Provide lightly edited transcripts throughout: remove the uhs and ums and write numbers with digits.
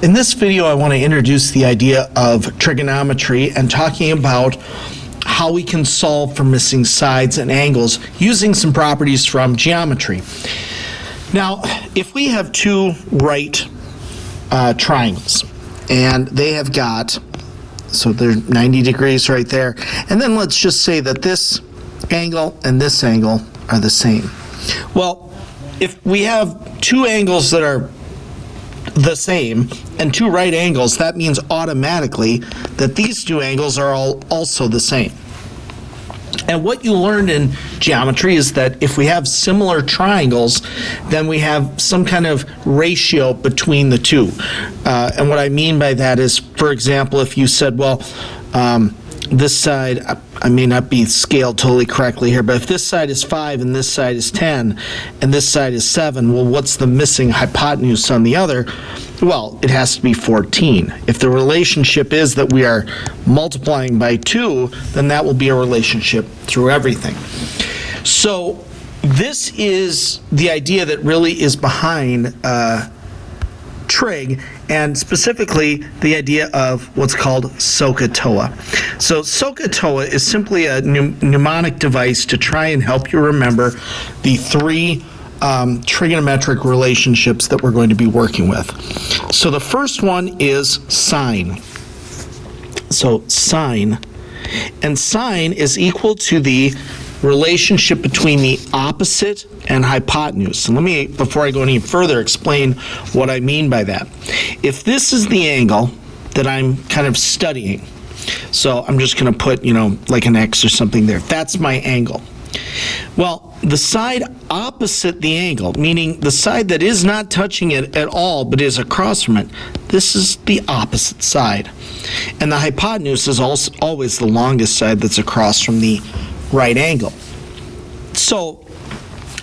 In this video, I want to introduce the idea of trigonometry and talking about how we can solve for missing sides and angles using some properties from geometry. Now, if we have two right triangles, and they have got, so they're 90 degrees right there, and then let's just say that this angle and this angle are the same. Well, if we have two angles that are the same and two right angles, that means automatically that these two angles are also the same. And what you learned in geometry is that if we have similar triangles, then we have some kind of ratio between the two. And what I mean by that is, for example, if you said, well, this side, I may not be scaled totally correctly here, but if this side is 5 and this side is 10 and this side is 7, well, what's the missing hypotenuse on the other? Well, it has to be 14. If the relationship is that we are multiplying by 2, then that will be a relationship through everything. So this is the idea that really is behind trig, and specifically the idea of what's called SOH-CAH-TOA. So SOH-CAH-TOA is simply a mnemonic device to try and help you remember the three trigonometric relationships that we're going to be working with. So the first one is sine. So sine, and sine is equal to the relationship between the opposite and hypotenuse. And let me, before I go any further, explain what I mean by that. If this is the angle that I'm kind of studying, so I'm just going to put, like an X or something there. That's my angle. Well, the side opposite the angle, meaning the side that is not touching it at all but is across from it, this is the opposite side. And the hypotenuse is also always the longest side that's across from the right angle. So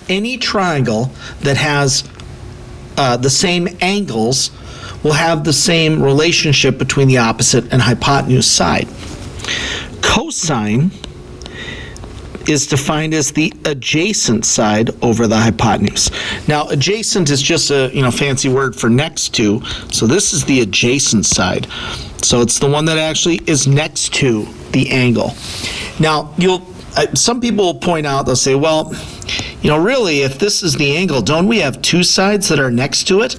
any triangle that has the same angles will have the same relationship between the opposite and hypotenuse side. Cosine is defined as the adjacent side over the hypotenuse. Now, adjacent is just a fancy word for next to, so this is the adjacent side. So it's the one that actually is next to the angle. Now, some people will point out, they'll say, well, really, if this is the angle, don't we have two sides that are next to it?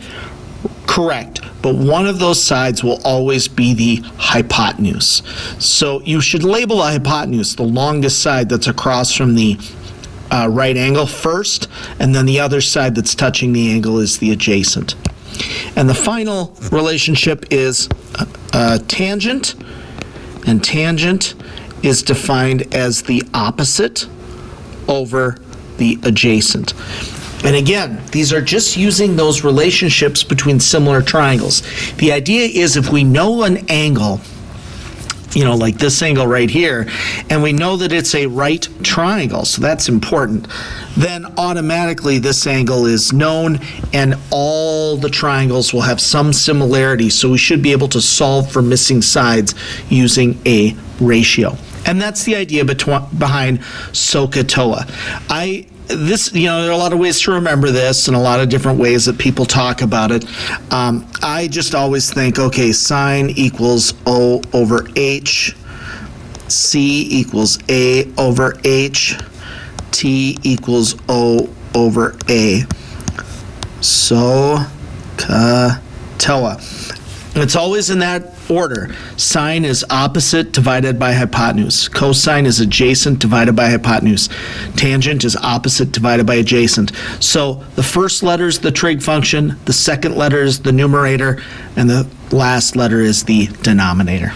Correct, but one of those sides will always be the hypotenuse. So you should label the hypotenuse, the longest side that's across from the right angle first, and then the other side that's touching the angle is the adjacent. And the final relationship is tangent, and tangent is defined as the opposite over the adjacent. And again, these are just using those relationships between similar triangles. The idea is if we know an angle, like this angle right here, and we know that it's a right triangle, so that's important, then automatically this angle is known and all the triangles will have some similarity, so we should be able to solve for missing sides using a ratio. And that's the idea behind SOH-CAH-TOA. There are a lot of ways to remember this and a lot of different ways that people talk about it. I just always think, okay, sine equals O over H, C equals A over H, T equals O over A. SOH-CAH-TOA. It's always in that order. Sine is opposite divided by hypotenuse. Cosine is adjacent divided by hypotenuse. Tangent is opposite divided by adjacent. So the first letter is the trig function, the second letter is the numerator, and the last letter is the denominator.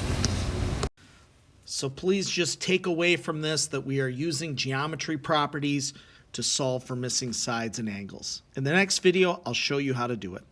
So please just take away from this that we are using geometry properties to solve for missing sides and angles. In the next video, I'll show you how to do it.